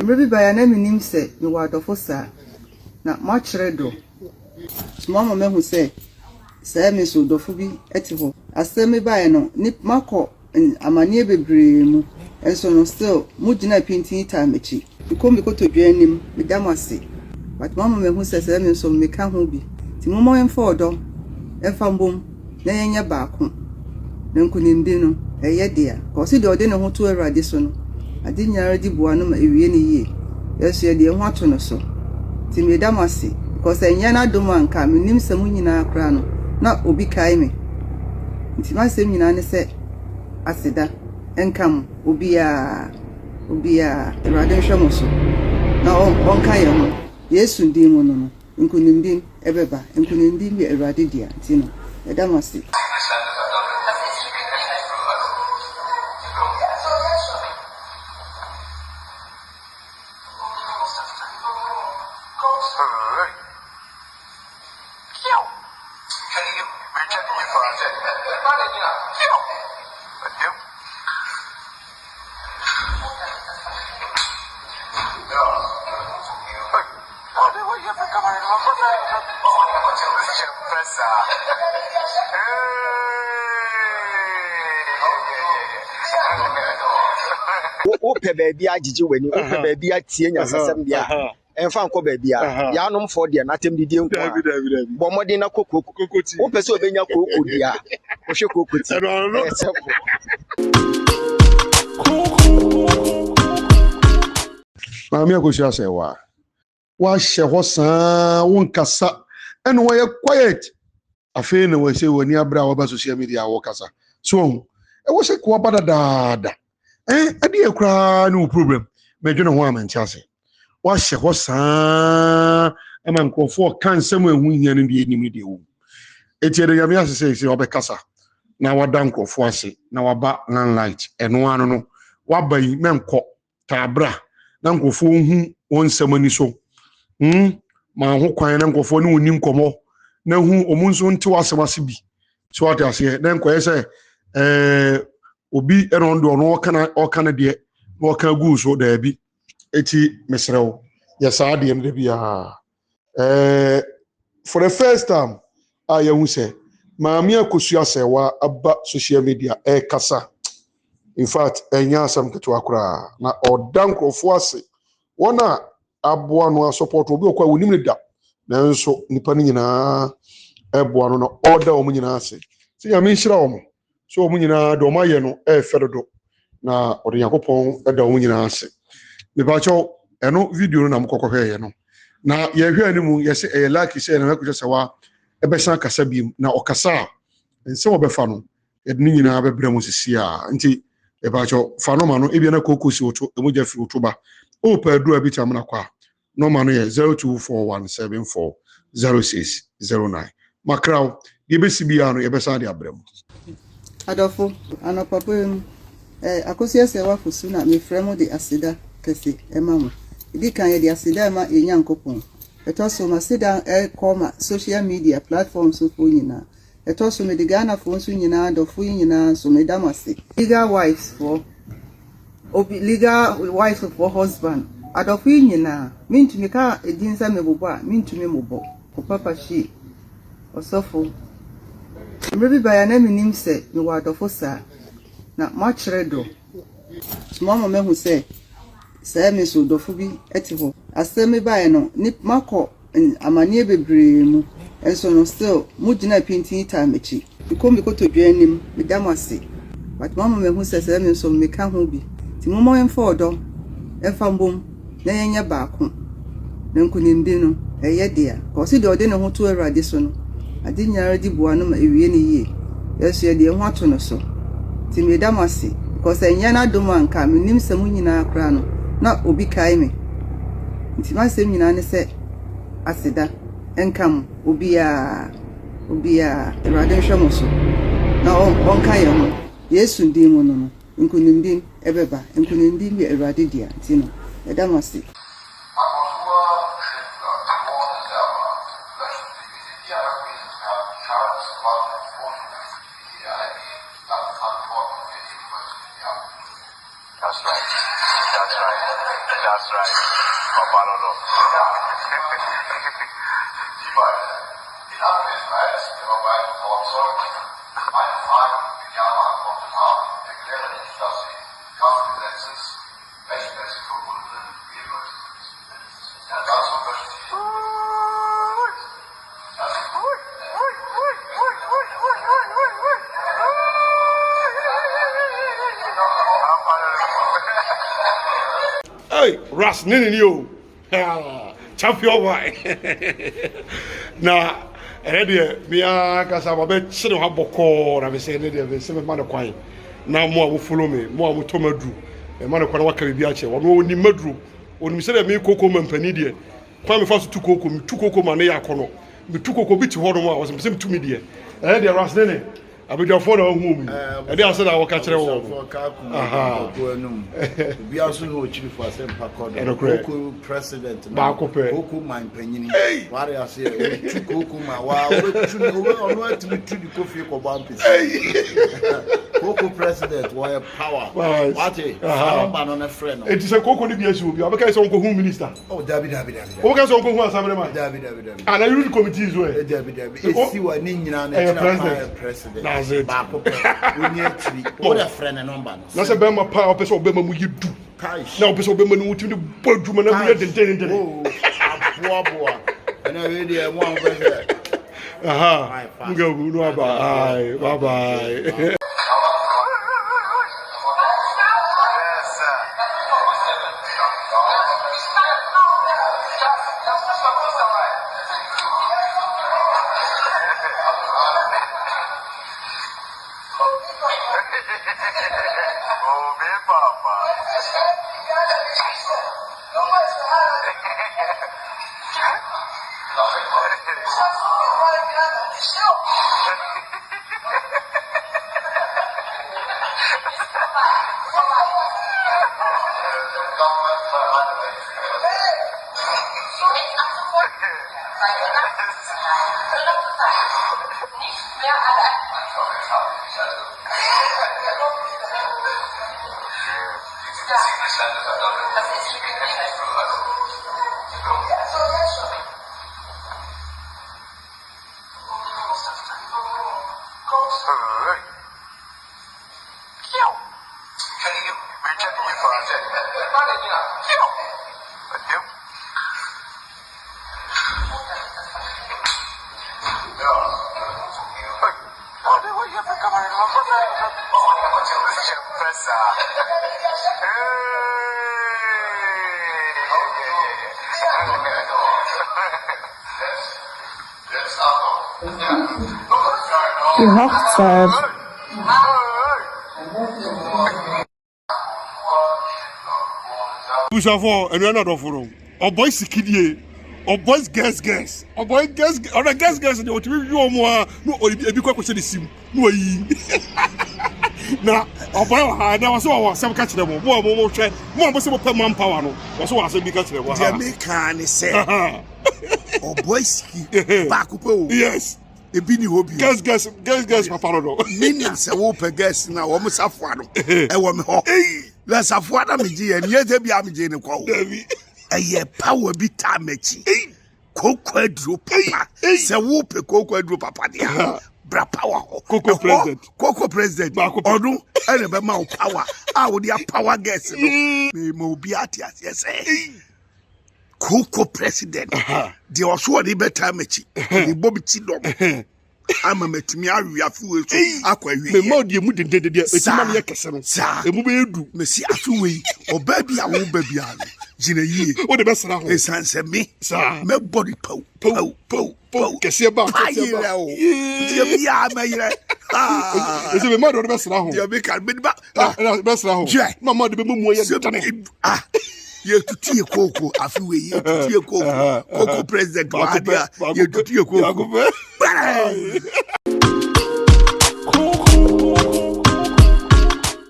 Maybe by an enemy say no word of Osa. Not much redo. Small man who say, Sammy so dofubi etivo. As semi by no nip marco and a mania be brim. And so no still, Mujina painting time echi. You come go to join him, Madamasi. But Mamma who says, Sammy so me can who be. Timomo and Fordo, and Fambum, Nanya Baku. Nankunindino, a yedia. Consider ordinary who to a radisson. I didn't already buanum a ye. Yes, ye dear watching so. Timmy Damasi, because I yana do man come, nim some in our crown, not Obi Kaime. Intima seminane said, Asida, and come, Ubia, Radishamoso. Now on Kayamo, yes, Sundimono, Inkunindim, Ebeba, Inkunindim, Eradidia, Tino, a Damasi. Ope baby ajiji weni ope baby atie nya sasem bia emfa nko baby a ya nom for de na tem didi nko bo modin na kokoti ope se obenya kokodi a o hwe kokoti Maame AKOSUA SERWAA wa hye ho saa won kasa eno wo ye quiet afi na wo se woni abra wo ba social media wo kasa so e wo se ko bada daada adi ekra no problem me dwene ho amanti ase wa hye ho saa e man krofo kan sam ehu hia no de enim de wo etiere yame ase se obekasa na wada nkrofo ase na waba landlight eno ano no waba yi menko tabra na nkrofo hu won samani so ma ho kwan na nkrofo ne onim komo na hu omunso nte wasemase bi so ate ase na nkoye se obi eno ndo no okana de oka gu so da bi eti mesrew yesa de em de bia for the first time ayehu se maame AKOSUA SERWAA aba social media kasa in fact enya asam keto akura na odankrofo ase wona aboa no support obi okwa wonim ne da nanso nipa ni nyina eboa no na order o nyina ase se ya me nhira o so o nyina do maye no fedodo na ode yakopon eda o nyina ase me ba cho eno video no na mkokохwe ye no na ye hwe animu ye se e like se na AKOSUA SERWAA ebe san kasa bi na okasa nse obefa no ye ni nyina bebrɛ mo sisi a nti e ba cho fa no ma no ebia na kokosi oto emoja fi otoba o pa du abi tamna kwa no ma no ye 0241740609 makraw ye besi bia no ye besa de abrem Adofo anopapem AKOSUA SERWAA fusuna me fremo de asida kese emamu idi kan ye de asida ma enyankopon etoso ma sida koma social media platforms so nyina etoso me de Ghana fo so nyina adofo nyina so me damase legal wives for husband adofo nyina mintumi ka edinsa mebobo a mintumi mobo ko papa shi osofo mrebi baya na minim se me wa adofo sa na much redo small man who say Sammy so dofubi etivo asemi baya no nip marco a mania be brim and so no still Mujina painting time echi you come go to join him Madamasi but Mamma who says Sammy so me can who be Timomo and Fordo and Fambum Nanya Baku Nankunindino a yedia consider ordinary who to a radisson. I didn't already buanum a ye. Yes, ye dear watching so. Timmy Damasi, because I yana do man come, nim some in our crown, not Obi Kaime. Intima seminane said, Asida, and come, Ubia, Radishamoso. Now on Kayamo, yes, Sundimono, Inkunindim, Ebeba, Inkunindim, Eradidia, Tino, a Damasi. That's right. That's right. Papa, no, no. Hey, Ras Nini yo. Champion why. Na me kasa ba be chire ha boko na be say ne de be say me ma de kwan. Na mo a follow me, mo a mo to madu. E ma de kwan wa ka bi a che. Wo ni madu. Oni se de me koko mampani de. Kwan me fa so tu koko ma ne ya kono. Me tu koko bi ti ho no mo a wo se me tu me de. De Ras Nini. Abidjafo na hu mi. E dey ase na wo ka kire wo. Aha. Bi aso no chiri for asem pakodo. Koko president ba ko pe. Koko man panyini. Ware ase tu koko ma wa we tu no atimi tu di kofi ko bampi. Koko president wa power. Wate. Amba no na friend no. Enti se koko ni bi asu obi. Abeka se onko hu minister. Oh David. O ka se onko hu assembly man. David. Ana you committee zo e. David. Esi wa ni nyina na president. Ba ko pe. Oni atiri. O da friend number no. Na se be ma pa o pese obema mu yidu. Na o pese obema nu timi bo dwuma na mu ye denten. Oh, aboa. Ana we dey mo an pese. Aha. Ngabu no bye. Bye. Oh, me papa. Die Hochzeit. Bushafo enu na do foro. O boy sikidie. O boys guess. O boy guess. O na guess de o timi wi omo a no ebi kwa kwese de sim. No yi. Na o boy ha na so wa sem ka kire mo. Mo hwe. Mo se mo pa man power no. So wa se bi ka kire mo ha. Jamaica ni say. O boy ski. Back up. Yes. Ebi ni hobi. Guess papa no. Nina se wo pe guess na wo musafo no. E wo me ho. La safo na me ji en ye bi am ji ne kwa. David. Eye power bi ta mechi. Koko adro papa. Se wo pe koko adro papa dia. Bra power ho. Koko president. Odun ene be ma power. A wo dia power guess no. Me mo bi atiase say. Koko president. The also the better mechi. The Bobby Chidom. I'm a metimi afiwe so akwawi. Me mo die mu de etima ne kese no. E mu be edu. Me si afiwe oba bia wo ba bia no. Jina yie. Wo de besra ho. Esanse me. Me body pow. Kese ba. Die bia ma yire. Ese me mo de besra ho. Die be kan be ba. Besra ho. Mama de be mu ye tane. Ye tutie koko afiwe ye tutie koko president wa dia ye tutie koko